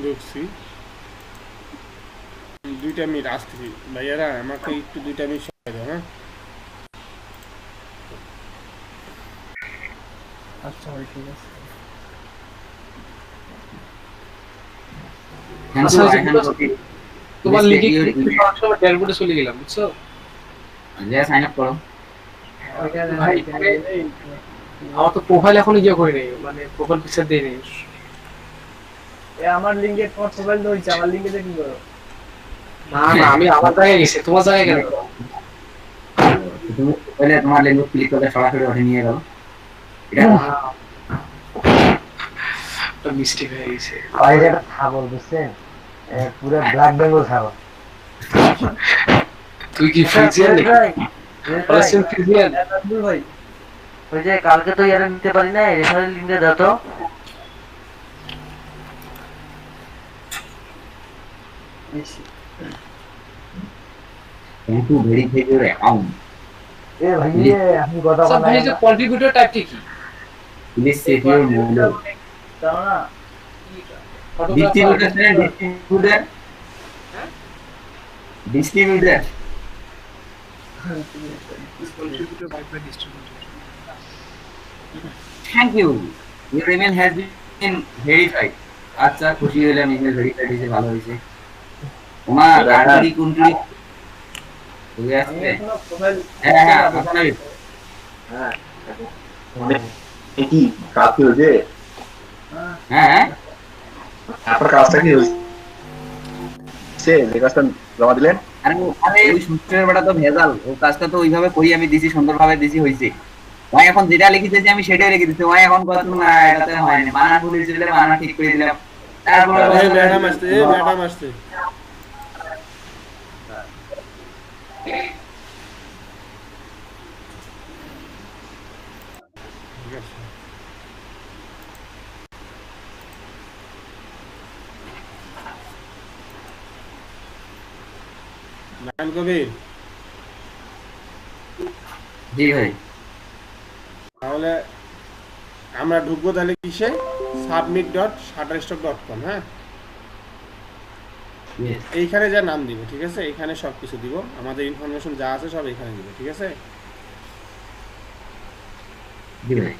ঢুকছি 2টা মিনিট আসতেছি ভাইয়ারা, আমাকে একটু 2টা মিনিট সময় দাও। হ্যাঁ আচ্ছা ভাই ঠিক আছে। থ্যাংক আচ্ছা ইউ ওই যে আই হ্যাভ বলছো, গট ইট। তোমার প্লিজ চেক লিগে ইউর ক্লিক ইমেল। করার সময় ড্যাশবোর্ডে চলে গেলাম বুঝছো। যা সাইন আপ করো। ওইখানে না, ভাই এখানে মানে গেলে আমার তো প্রোফাইল এখনো ইয়ে করি নাই, মানে প্রোফাইল পিকচার দেই নাই। আমার লিঙ্কে তোমার প্রোফাইল তো হইছে, আমার লিঙ্কে কি করো? না না, আমি আমার জায়গায় গেছি, তোমার জায়গায় কেন? তুমি পহলে তোমার লিঙ্ক ক্লিক করলে সরাসরি ওঠে নিয়ে গেল। এটা একটা মিস্টেক হয়ে গেছে। ভাই এটা ছাগল বুঝছেন, পুরো ব্ল্যাক বেঙ্গল ছাগল। তুই কি ফ্রিজিয়ান নাকি? পালাস্টিন ফ্রিজিয়ান? আব্দুল ভাই ওই যে কালকে তো ইয়ারে নিতে পারি না, রেফারেল লিঙ্কে দাও তো। Thank you verify your account. এ ভাই আপনি কথা আচ্ছা ভাই, বলেন যে না। কন্ট্রিবিউটর টাইপটা কি? Please check your mail. দাও না। Distributor photographer? Distributor distributor. Contributor by distributor. Thank you, your email has been verified. আচ্ছা খুশি হলাম, ইমেল ভেরিফাইড হয়েছে, ভালো হয়েছে। তোমার কান্ট্রি কোনটি হয়ে আমি আসছে? এখনো প্রোফাইল হ্যাঁ হ্যাঁ আপনার হ্যাঁ কি কাজ কি হয়েছে? হ্যাঁ হ্যাঁ আপনার কাজটা কি হয়েছে যে কাজটা জমা দিলেন? আরে আরে ওই সূত্রের বেটা তো ভেজাল, ও কাজটা তো ওইভাবে করি আমি দিছি, সুন্দরভাবে দিছি, হয়েছে। ওই এখন যেটা লিখেছি আমি সেটাই লিখে দিচ্ছি। ওই এখন কথা না এটাতে হয়নি, বানান ভুল হয়েছিল, বানান ঠিক করে দিলাম। তারপরে ম্যাডাম আসছে, ম্যাডাম আসছে। ঠিক আছে। নারায়ণ কবির, জি ভাই। তাহলে আমরা ঢুকবো তাহলে কিসে? submit.shutterstock.com। হ্যাঁ Yes. এইখানে যা নাম দিব, ঠিক আছে, এখানে সব কিছু দিব, আমাদের ইনফরমেশন যা আছে সব এখানে দিব, ঠিক আছে। জি ভাই।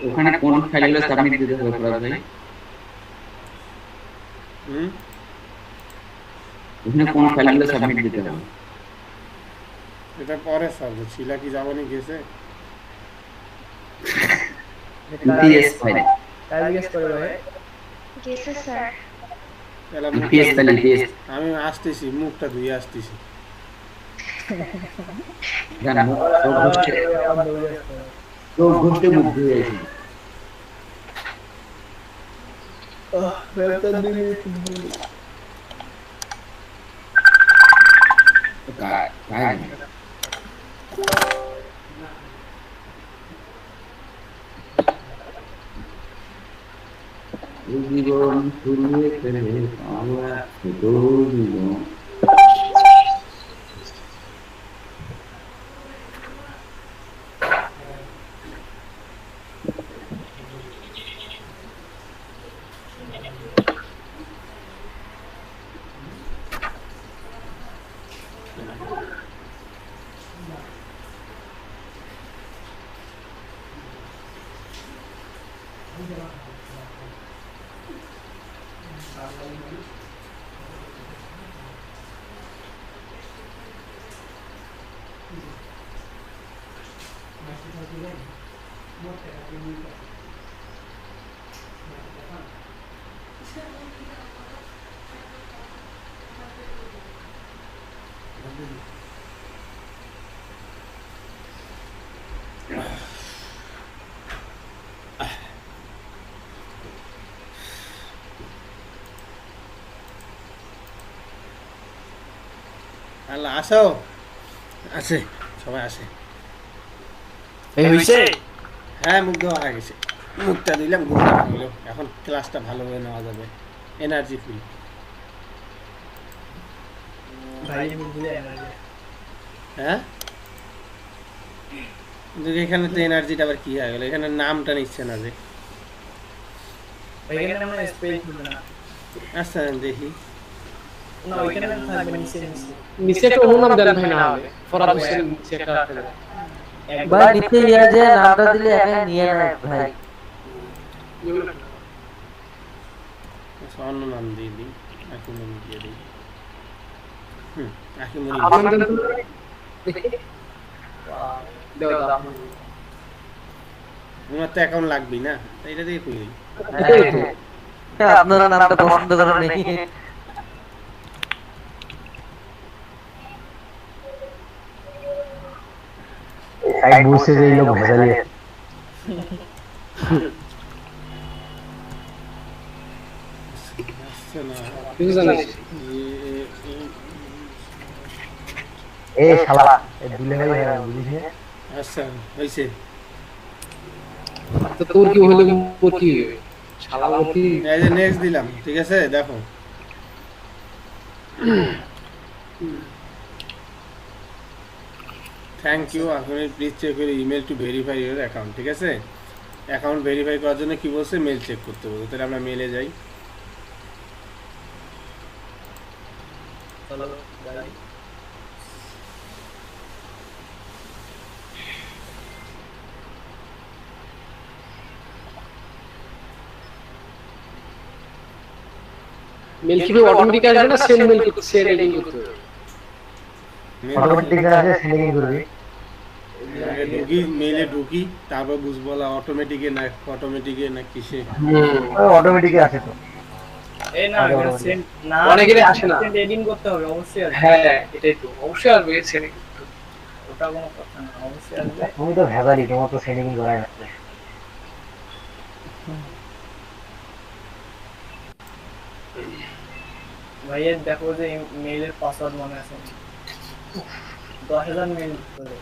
ওখানে কোন ফাইলগুলো সাবমিট দিতে হবে ফরাদ ভাই? ওখানে কোন ফাইলগুলো সাবমিট দিতে হবে? এটা পরে সাবজেক্ট শিলা কি যাবনি গেছে। EPS file. কাল জিজ্ঞেস করে ভাই। গেছে স্যার। তাহলে ইপিএস ফাইল, ইপিএস। আমি আসতেছি, মুখটা ধুয়ে আসতেছি। জান মুখ তো ঘুরছে, তো ঘুরতে মুখ ধুয়ে আইছি। বেলটা দিবি কায় কায় জীবন ফুরিয়ে ফেলে আমরা ছোট জীবন। আল্লাহ আসো, আছে সবাই আসে। এই হইছে হ্যাঁ মুখ দেওয়া হয়ে গেছে, মুখটা দিলাম ঘুমটা ভাঙলো, এখন ক্লাসটা ভালোভাবে নেওয়া যাবে, এনার্জি ফুল। ভাই মুখ দিলে এনার্জি। হ্যাঁ কিন্তু এখানে তো এনার্জিটা আবার কি হয়ে গেল, এখানে নামটা নিচ্ছে না যে। ওইখানে মানে স্পেস হবে না। আচ্ছা দেখি, না ওইখানে থাকবে নিচে নিচে। নিচে একটা অন্য নাম দেন ভাই, না হলে ফরহাদ হোসেন নিচে একটা রাখতে দেন। ভাই নিচে ইয়া যে নামটা দিলে এখানে নিয়ে নেয় ভাই। আচ্ছা অন্য নাম দিয়ে দিই, আকিমনি দিয়ে দিই। আকিমনি আপনার দেও দাও। তোমার তো অ্যাকাউন্ট লাগবেই না, তাই এটা দিয়ে খুলি। আপনারা নামটা পছন্দ করেন নাকি? সাইড বুঝছে যে এই লোক ভেজালি আছে। আসছে না। কিছু জানিস এ শালা এ দুলে ভাই বুঝিস না? আচ্ছা হয়েছে। তো তোর কি হলো, মোর কি হবে? শালা মোর কি এই যে নেক্সট দিলাম, ঠিক আছে দেখো। থ্যাংক ইউ, আপনি please check your email to verify your account. ঠিক আছে, অ্যাকাউন্ট ভেরিফাই করার জন্য কি বলছে, মেল চেক করতে বলছে। তাহলে আমরা মেলে যাই। চলো যাই। মেল কি অটোমেটিক আসবে না সেম মেল করতে সে রেডিং করতে হবে? অটোমেটিক আছে সেন্ডিং করবি। ঢুকি মেলে ঢুকি, তারপর বুঝবো অটোমেটিকে না অটোমেটিকে না কিসে। অটোমেটিক আছে তো। এই না সেন্ড না অনেকেরই আসে না। সেন্ড এডিট করতে হবে অবশ্যই আসবে। হ্যাঁ এটাই তো, অবশ্যই আসবে সেটিং। ওটা কোনো কথা না, অবশ্যই আসবে। তুমি তো ভেজালি, তোমার তো সেন্ডিং করাই না। ভাইয়ের দেখো যে মেইলের পাসওয়ার্ড মনে আছে 10,000 মেইল করে।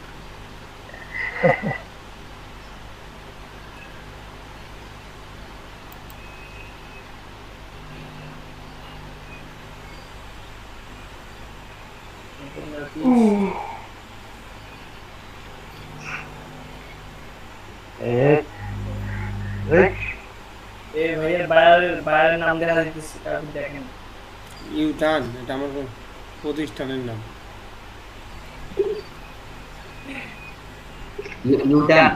এই ভাইয়ের বাইরের নাম দেখা যাচ্ছে, আপনি দেখেন। ইউটান, এটা আমার প্রতিষ্ঠানের নাম। ইউটান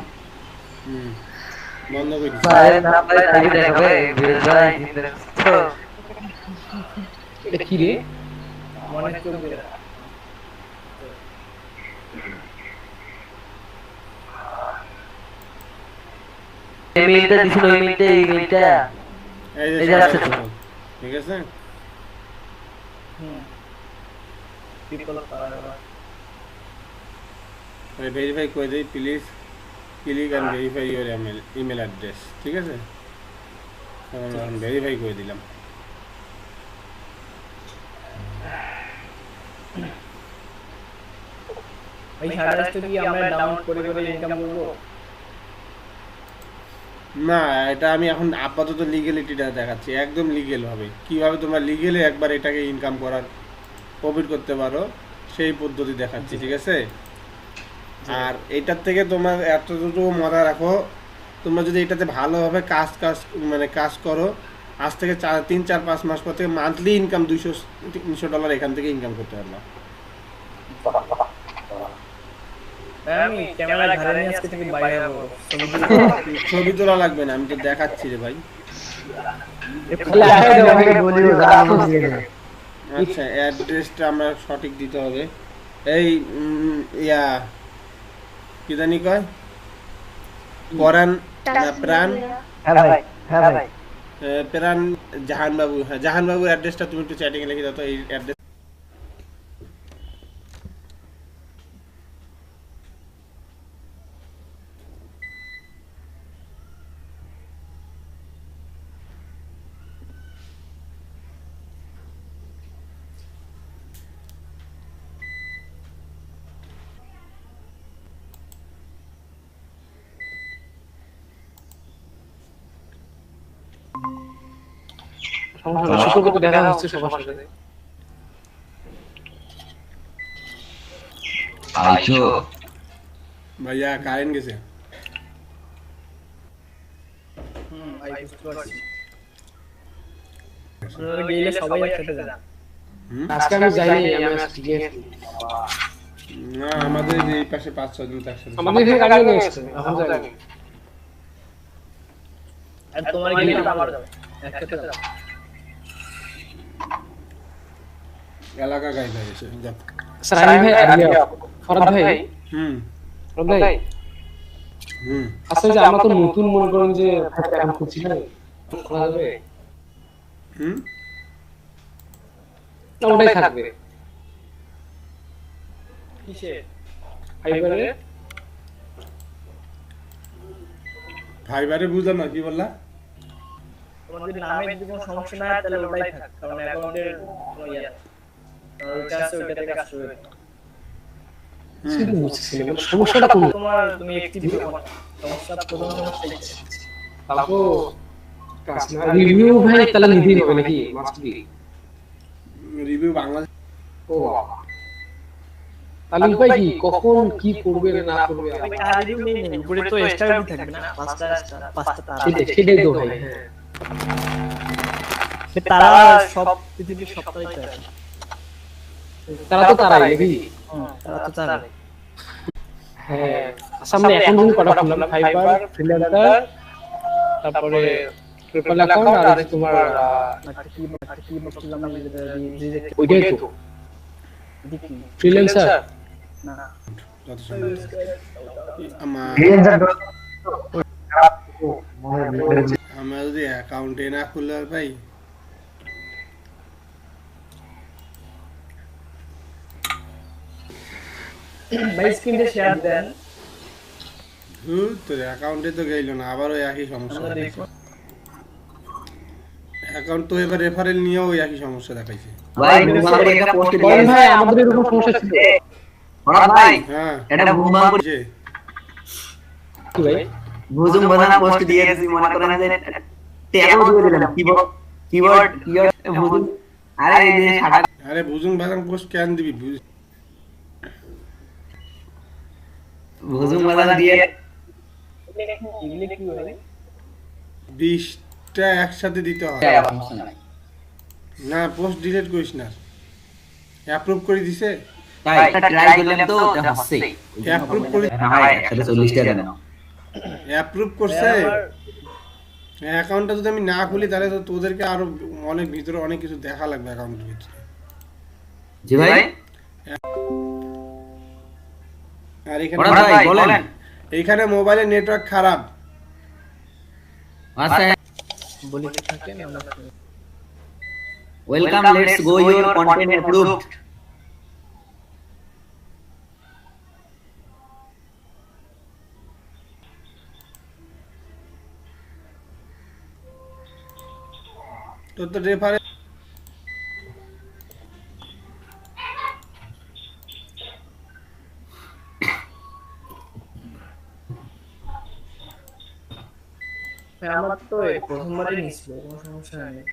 বন্ধ করে দিচ্ছি। ভাইয়ের নামটা খালি দেখাবে ভাই। এটা কি রে? মনে চলবে। এই মেলটা দিছিল, ওই মেলটা এই মেলটা এই এই যে যে আছে তো। ঠিক আছে, পিপল পাওয়ার ভেরিফাই করে দিই please, click and verify your email address. ঠিক আছে, ভেরিফাই করে দিলাম। এই হার্ডওয়্যারটা কি আমরা ডাউনলোড করে ইনকাম করব? না, এটা আমি এখন আপাতত লিগ্যালিটিটা দেখাচ্ছি, একদম লিগেল হবে। কিভাবে তোমরা লিগেলে একবার এটাকে ইনকাম করার প্রফিট করতে পারো সেই পদ্ধতি দেখাচ্ছি। ঠিক আছে, আর এটার থেকে তোমার এতটুকু মজা রাখো, তোমরা যদি এটাতে ভালোভাবে কাজ করো, আজ থেকে 3-4-5 মাস পর থেকে মান্থলি ইনকাম $200 এখান থেকে ইনকাম করতে পারবা। আমি ক্যামেরা ঘরে নিয়ে আজকে থেকে বাইরে যাব। ছবি তোলা লাগবে না, আমি তো দেখাচ্ছি রে ভাই। আচ্ছা, অ্যাড্রেসটা আমরা সঠিক দিতে হবে। এই কি জানি কয়, পরাণ না প্রাণ? হ্যাঁ ভাই, হ্যাঁ ভাই। প্রাণ জাহান বাবু, হ্যাঁ জাহান বাবুর অ্যাড্রেসটা তুমি একটু চ্যাটিং এ লিখে দাও তো, এই অ্যাড্রেস। সমস্যা নেই, শুক্রবার তো দেখা হচ্ছে সবার সাথে। আইছো ভাইয়া কারেন্ট গেছে। ভাই বুঝতে পারছি। আপনারা গেলে সবাই একসাথে যান। আজকে আমি যাইনি, আমি আজকে গিয়েছি। না আমাদের এই পাশে 5-6 জন একসাথে। আমাদের এখানে গাড়ি নিয়ে এসেছে, এখন যাইনি। আর তোমার গেলে তো আমার যাবে একসাথে যান। এলাকা গাইড হয়ে গেছে যাক। স্যার ভাই আর ফরদ ভাই, হুম ফরদ ভাই হুম আসলে যে আমরা তো নতুন মনে করেন যে এখন খুঁজছি না, খোলা যাবে হুম না, ওটাই থাকবে কিসে? ফাইবারে। ফাইবারে বুঝলাম না কি বললা? তোমাদের নামে যদি কোনো সমস্যা না হয় তাহলে ওটাই থাক, কারণ অ্যাকাউন্টের কোনো ইয়ে নেই। ওইটা আছে, ওইটাতে কাজ করবে। সেটা বুঝছি না, মানে সমস্যাটা কোন? তোমার তুমি অ্যাক্টিভ করো না, সমস্যা প্রথম সমস্যা এইটা। তারপর কাজ না রিভিউ ভাই তাহলে নিতেই হবে নাকি, মাস্ট বি রিভিউ বাংলাদেশ। ও বাবা, তাহলে উপায় কি, কখন কি করবে না করবে? ওই কার রিভিউ নেই, উপরে তো এক্সট্রা রিভিউ থাকবে না, পাঁচটা তারা। সেটাই তো ভাই, হ্যাঁ তারা সব পৃথিবীর সবটাই চায়। তারা তো তারাই নাকি। তারা তো চায়। হ্যাঁ সামনে এখন যদি কটা খুললাম, ফাইবার, ফ্রিল্যান্সার, তারপরে ট্রিপল অ্যাকাউন্ট, আর আছে তোমার কি বলছিলাম আমি, যেটা রিজেক্ট ওইটাই তো দেখি ফ্রিল্যান্সার। না যত সম্ভব আমার আমরা যদি অ্যাকাউন্টে না খুললে আর ভাই ভাই স্ক্রিনটা শেয়ার দেন, তোর অ্যাকাউন্টে তো গেল না, আবার ওই একই সমস্যা। আমরা দেখো। অ্যাকাউন্ট তো এবার রেফারেল নিয়েও ওই একই সমস্যা দেখাইছে। ভাই তোমাদের একটা পোস্ট বলেন ভাই, আমাদের এরকম সমস্যা ছিল। ফরহাদ ভাই হ্যাঁ এটা বুমবাং যে কি ভাই? বুজুম বাজানা পোস্ট দিয়ে দিছি, মনে করেন যে ট্যাগও দিয়ে দিলাম, কিবোর্ড বুজুম। আরে এই যে সাদা আরে বুঝুন বাজান পোস্ট কেন দিবি? বুজুম বাজানা দিয়ে এগুলো কি হয়? 20টা একসাথে দিতে হয় না, পোস্ট ডিলিট করিস না। অ্যাপ্রুভ করে দিছে, তাই এটা ট্রাই করলাম তো এটা হচ্ছে অ্যাপ্রুভ করে না ভাই 140 টাকা দেন। অ্যাপ্রুভ করছে। অ্যাকাউন্টটা যদি আমি না খুলি তাহলে তো তোদেরকে আরো অনেক ভিতরে অনেক কিছু দেখা লাগবে অ্যাকাউন্টের ভিতরে। জি ভাই আর বড় ভাই বলেন। এখানে মোবাইলের নেটওয়ার্ক খারাপ। আচ্ছা বলি কি থাকে না, আমরা welcome, let's go, your content approved. তোর তো রেফারেল আমার তো এই প্রথমবারই নিছিল, কোনো সমস্যা নেই।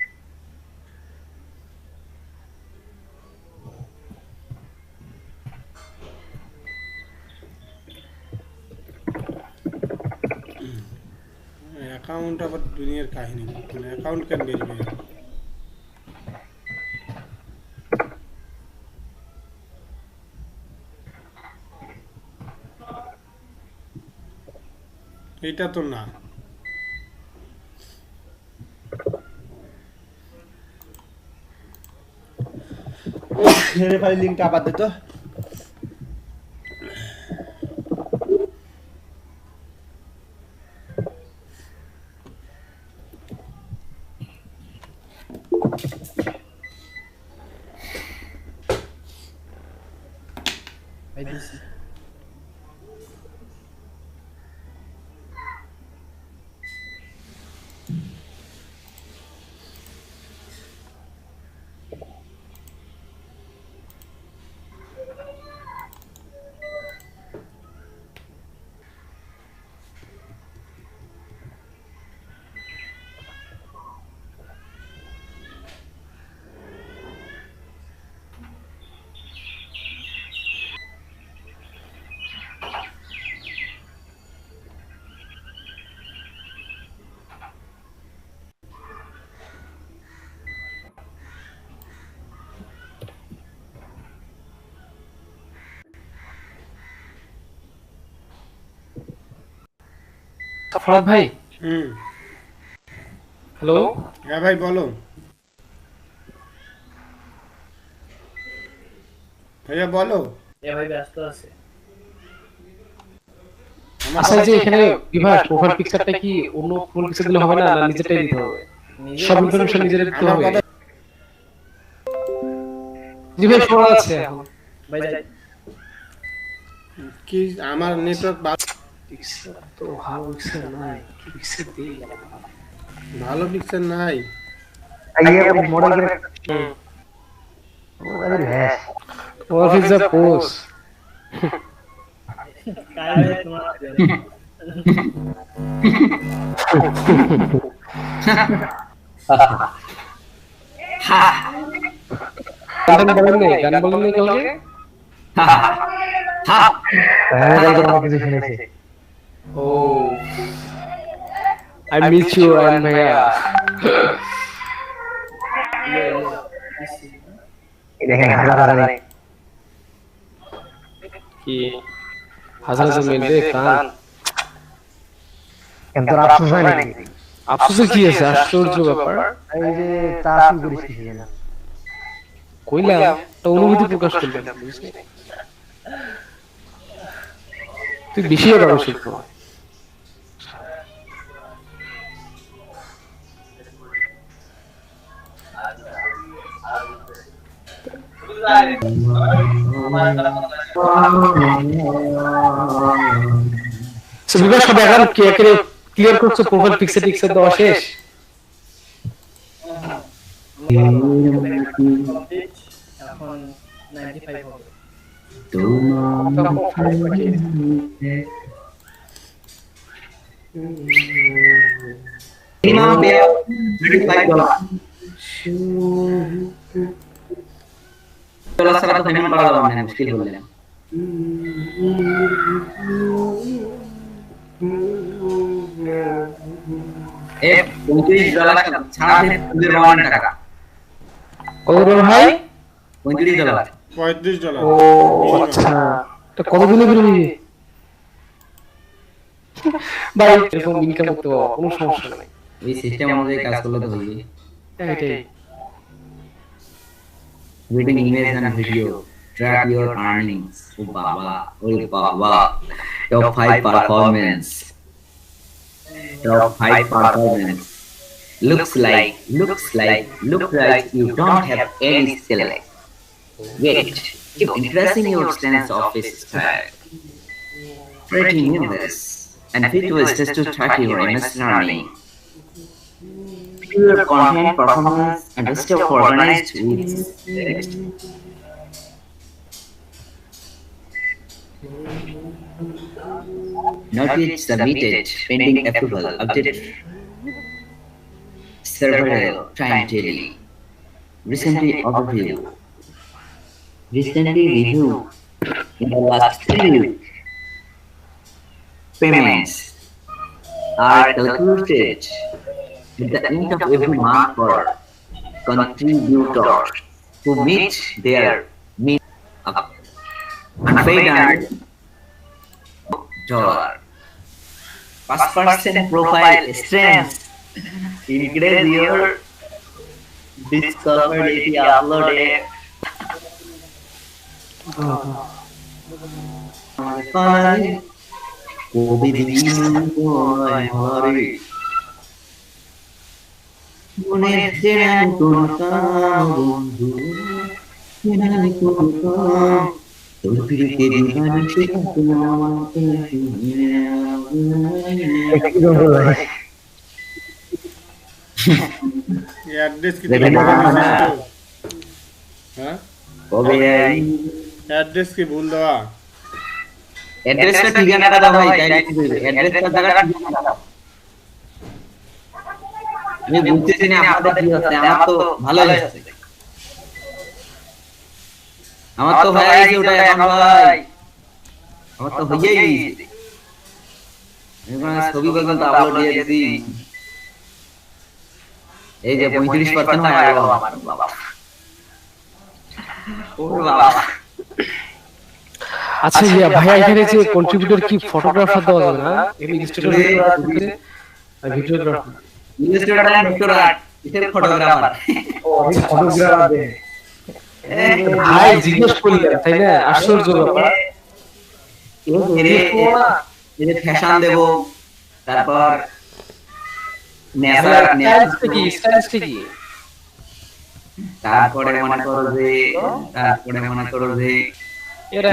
অ্যাকাউন্ট আবার দুনিয়ার কাহিনী, মানে অ্যাকাউন্ট কেন বেরিয়ে গেল? এটা তো না, রেফারেল লিংকটা আবার দে তো। দিছি ফরাদ ভাই, হুম, হ্যালো। হ্যাঁ ভাই বলো ভাইয়া বলো। এ ভাই ব্যস্ত আছে আমার আচ্ছা, কথা- যে এখানে বিভাস প্রোফাইল পিকচারটা কি অন্য প্রোফাইল পিকচার দিলে হবে না, না নিজেরটাই দিতে হবে? সব ইনফরমেশন নিজের দিতে আমার হবে? কথা জি ভাই, শোনা যাচ্ছে এখন। ভাই যাই কি আমার নেটওয়ার্ক পিকচার তো ভালো পিকচার নাই, কি পিকচার দেই? ভালো পিকচার নাই। আইয়ে মডেল করে ওদের হ্যাঁ What is the pose? কায় ভাই তোমার গান বলেন নেই, গান বলেন নেই কাউকে? হ্যাঁ আমার কিছু শুনেছি ও, I miss you, Ryan ভাইয়া। এই দেখেন হাজার কি হাজার হাজার মিলবে কান? কিন্তু আফসোস হয় নাকি আফসোসের কি আছে? আশ্চর্য ব্যাপার। এই যে তাসি করিস কিছু না কইলাম একটা অনুভূতি প্রকাশ করলাম, বুঝলি? তুই বেশি বড় শিল্প। বিকাশ সব এখন ক্লিয়ার করছো? প্রোফাইল পিকচার টিকচার দেওয়া শেষ? এখন 95 হবে মিনিমাম পে $35 ডলার ছাড়া তো পেমেন্ট করা যাবে না, মুশকিল বললেন। $35 ছাড়া টাকা কত করে ভাই? $35 $35। ও আচ্ছা, এটা কতদিনে বেরোবে ভাই? এরকম ইনকাম করতে পারবো, কোনো সমস্যা নেই। এই সিস্টেম অনুযায়ী কাজ করলে তো হইবে। এটাই। Reading emails and video, track your earnings. Oh baba, top 5 performance. Top 5 performance. Looks like you don't have any select. Wait, keep increasing your sense of style. Pretty news and fit was just to track your MS learning. Pure content performance and stuff organized with text. Not yet submitted, pending approval, updated. Server time daily. Recently overview. Recently review. In the last 3 weeks, payments are calculated at the end of every month for contributors who meet their mean unpaid dollar. 1% profile strength. Increase your discoverability uploaded. মনের চেনা নতুন কাম বন্ধু, চেনা নতুন কাম তোর পিড়িতে দিবানি সেটা তোমাকে কি বলবো ভাই অ্যাড্রেস কি দেখেন তোমার না। ভুল দিছো? হ্যাঁ কবে এই অ্যাড্রেস কি ভুল দেওয়া? অ্যাড্রেসটা ঠিকানাটা দাও ভাই তাই লিখে দেবে অ্যাড্রেসটা জায়গাটা ঠিকানা দাও আমি বুঝতেছি না আপনাদের কি হচ্ছে আমার তো ভালোই হচ্ছে আমার তো হয়ে গেছে ওটা এখন ভাই আমার তো হয়েই গেছে এখন ছবি পর্যন্ত আপলোড দিয়ে দিছি এই যে 35% হয়ে গেল আমার বাবা ও বাবা আচ্ছা ইয়া ভাইয়া এখানে যে কন্ট্রিবিউটর কি ফটোগ্রাফার দেওয়া যাবে না ইলাস্ট্রেটর আর ভিডিওগ্রাফার ইলাস্ট্রেটর আর ডক্টর এর ফটোগ্রাফার ফটোগ্রাফার দে ভাই জিজ্ঞেস করলেন তাই না আশ্চর্য ব্যাপার এর ফ্যাশন দেব তারপর স্টাইলসটা কি তারপরে মনে করো যে এরা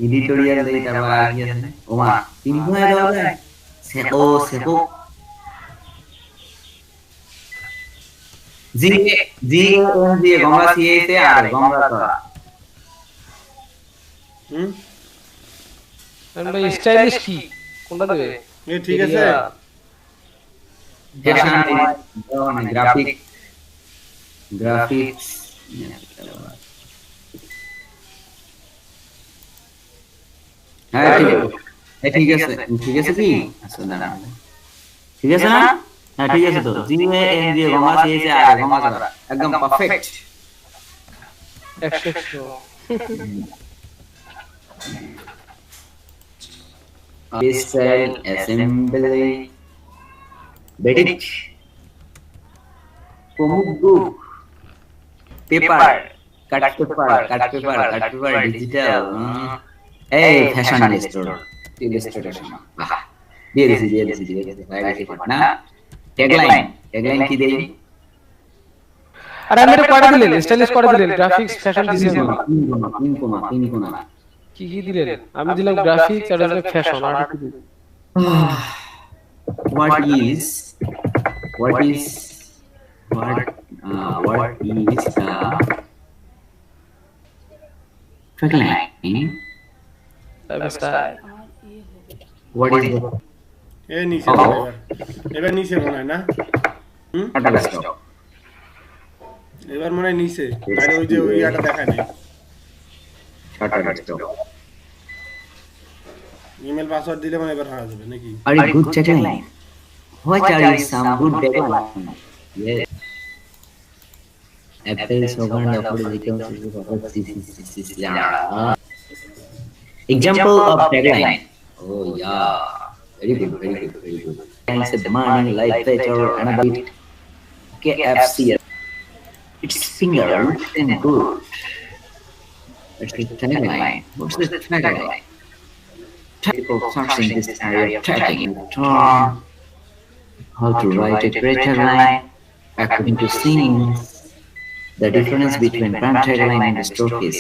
এডিটোরিয়াল দেই তারপর আর কি আছে ওমা তিন হয়ে দেওয়া যায় সেকো জি জি জি গঙ্গা সিএতে আর গঙ্গা করা হুম ভাই স্টাইলিশ কি কোনটা দেবে এই ঠিক আছে ফ্যাশন গ্রাফিক্স হ্যাঁ ঠিক আছে কি আচ্ছা না ঠিক আছে না হ্যাঁ ঠিক আছে তো জি এন দিয়ে গঙ্গা সিএতে আর গঙ্গা করা একদম perfect 100 style assembly bedit komudu paper cut paper digital hey fashion illustration দিয়ে দিছি না tagline কি দেই আরে আমি এটা করে দিলেন স্টাইলিশ করে দিলেন গ্রাফিক্স ফ্যাশন ডিজাইন তিন কোনা কি দিলেন আমি দিলাম গ্রাফিক্স আর দিলাম ফ্যাশন আর কি দিলেন what is tagline style what is the এ নিচে এবার নিচে মনে হয় না এবার মনে হয় নিচে আরে ওই যে ওই ইয়াটা দেখায় নাই ইমেল পাসওয়ার্ড দিলে মানে এবার হারা যাবে নাকি are a good tagline what are some good tagline yes Apple slogan example of tagline oh yeah very good and said money life better and a bit KFC it's finger and good it's the tagline what's the tagline people searching this area tagging term how to write a great tagline according to scenes the difference between brand tagline and stock is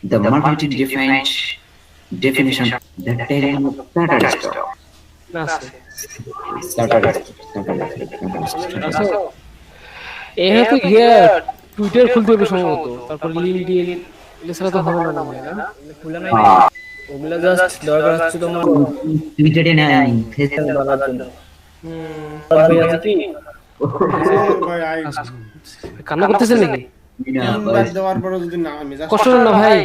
the marketing definition that tagline of starter stock না এই তো গিয়ে Twitter খুলতে হবে সম্ভবত তারপর LinkedIn এছাড়া তো হবে না মনে হয় না খুলে নাই ওগুলা জাস্ট দরকার হচ্ছে তোমার টুইটারে নাই ফেসবুকে বলার জন্য ভাই আই কান্না করতেছেন নাকি তিনবার দেওয়ার পরে যদি না আমি জাস্ট কষ্ট না ভাই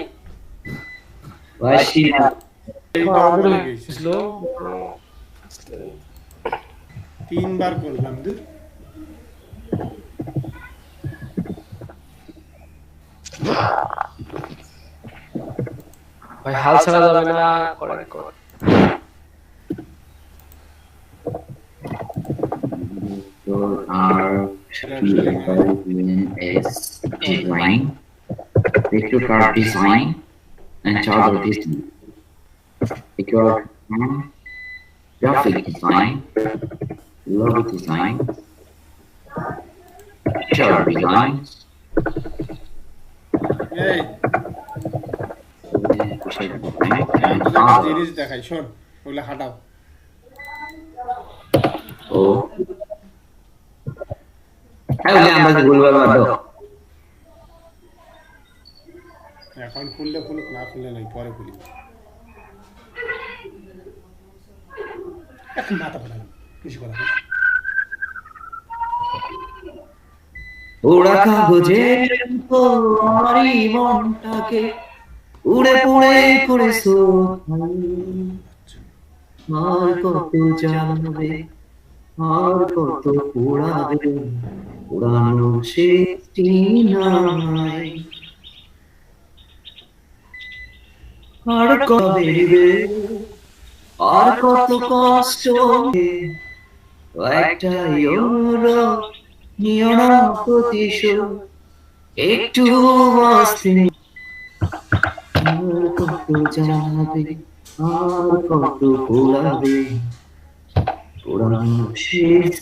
ওয়াশি স্লো তিনবার করলাম দূর ভাই হাল ছাড়া যাবে না করে কর design, picture card design, and charger design. Picture graphic design, logo design, picture designs, এই আমি তোকে একটা জিনিস দেখাই, শোন, ওগুলা হাঁটাও। ও হ্যাঁ ওলে আমরা কি বলবো বাদ দাও। এখন খুললে খুলুক, না খুললে নাই, পরে খুলি। এখন মাথা ফাটালাম কিছু করা নেই। ওড়া কাগজের আমারই মনটাকে উড়ে পড়ে করেছো আর কত জানবে আর কত পোড়াবে পুরানো সে নাই আর কবে আর কত কষ্ট একটাই অনুরোধ নিও না প্রতিশোধ একটু বাঁচতে আর কত জানাবে আর কত পোড়াবে পুরানো শেষ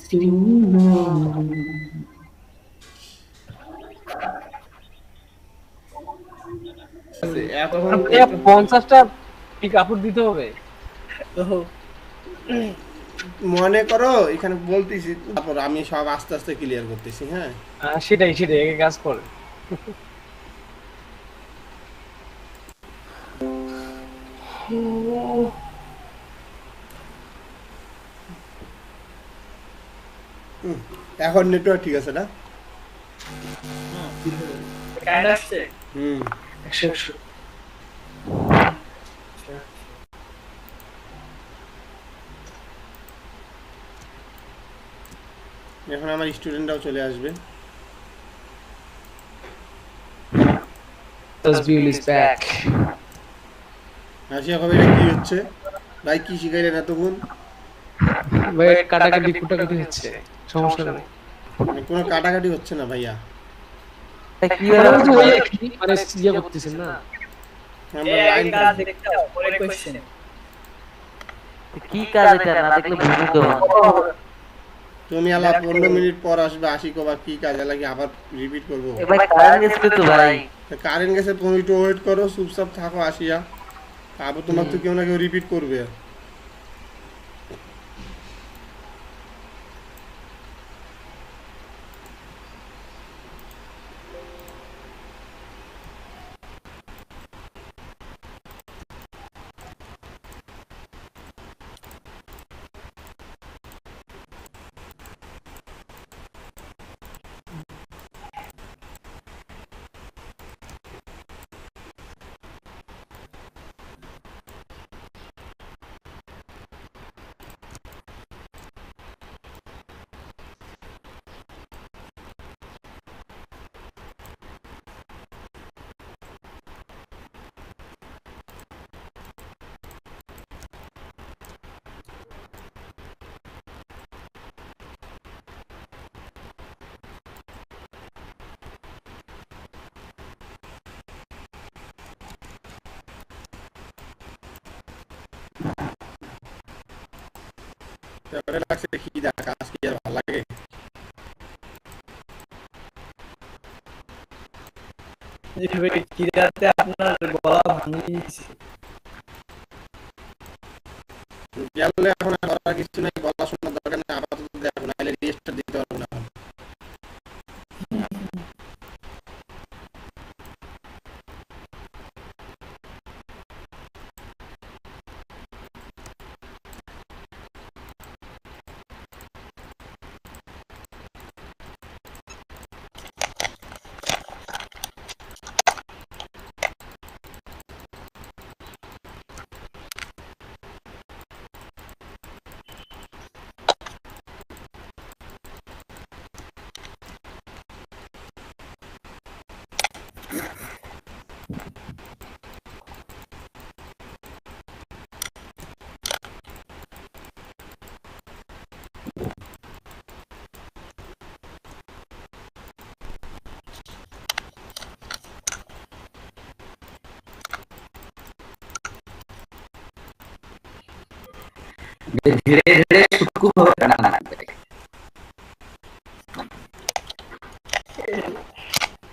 এখন 50টা কাপড় দিতে হবে। তো মনে করো এখানে বলতেছি, তারপর আমি সব আস্তে আস্তে ক্লিয়ার করতেছি। হ্যাঁ সেটাই একে কাজ করে। এখন নেটওয়ার্ক ঠিক আছে না? কারেন্ট আসছে। হুম, 100 এখন আমার স্টুডেন্টরাও চলে আসবে। Tasbih is back. আসিয়া কবে, এটা কি হচ্ছে ভাই? কি শিখাইলেন এতক্ষণ? ভাই কাটাকাটি কুটাকাটি হচ্ছে, সমস্যা নেই। কোনো কাটাকাটি হচ্ছে না ভাইয়া, কি হলো? মানে ইয়ে করতেছেন না। আমরা এই লাইন কাজ দেখতে হবে, পরে কোশ্চেন। কি কাজ এটা না দেখলে বুঝবো কেমন? তুমি আলা 15 মিনিট পর আসবে, আসি কবা কি কাজ লাগে আবার রিপিট করবো। এ ভাই কারেন্ট গেছে তো ভাই। কারেন্ট গেছে, তুমি একটু ওয়েট করো, চুপচাপ থাকো আসিয়া, তারপর তোমার তো কেউ না কেউ রিপিট করবে। তারপরে লাগছে কি দেখা, কাজ কি আর ভালো লাগে? এইভাবে কিরাতে আপনার গলা ভাঙিয়ে দিয়েছে। গেলে এখন আর করার কিছু নাই, গলা শোনার দরকার নেই, আপাতত দেখো, নাহলে রেজিস্টার দিতে পারবো না। ধীরে ধীরে সূক্ষ্মভাবে টানা লাগবে।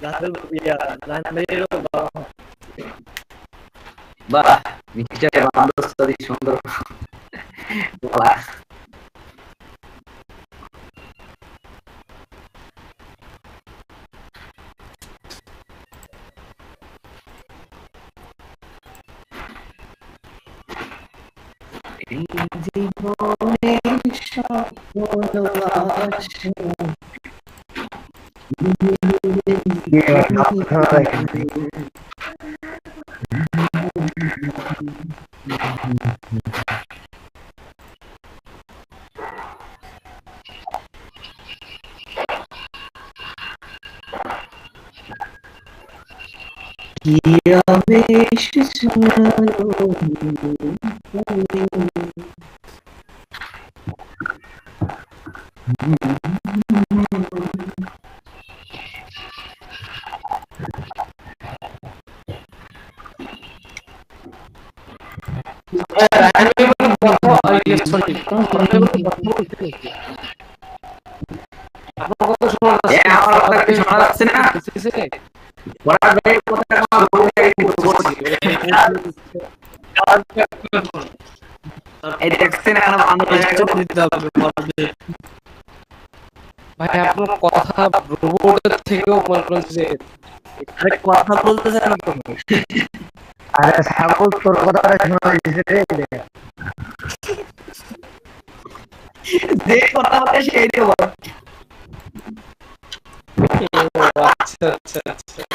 রাতের বাহ, মিস্টার বান্দরসাদি সুন্দর বলা। এই জীবনের সকল আশা কি আবেশ ছড়ালো আমার কথা কি শোনা যাচ্ছে না? বড় ভাই কথা আমার বলে বলছি এই দেখছেন এখন ভাই আপনার কথা রোবটের থেকেও মনে করেন যে কথা বলতেছে না তো। আরে ছাগল তোর কথাটা শোনা যাচ্ছে রে। যে কথা বলে সেই দিয়ে বল। আচ্ছা আচ্ছা আচ্ছা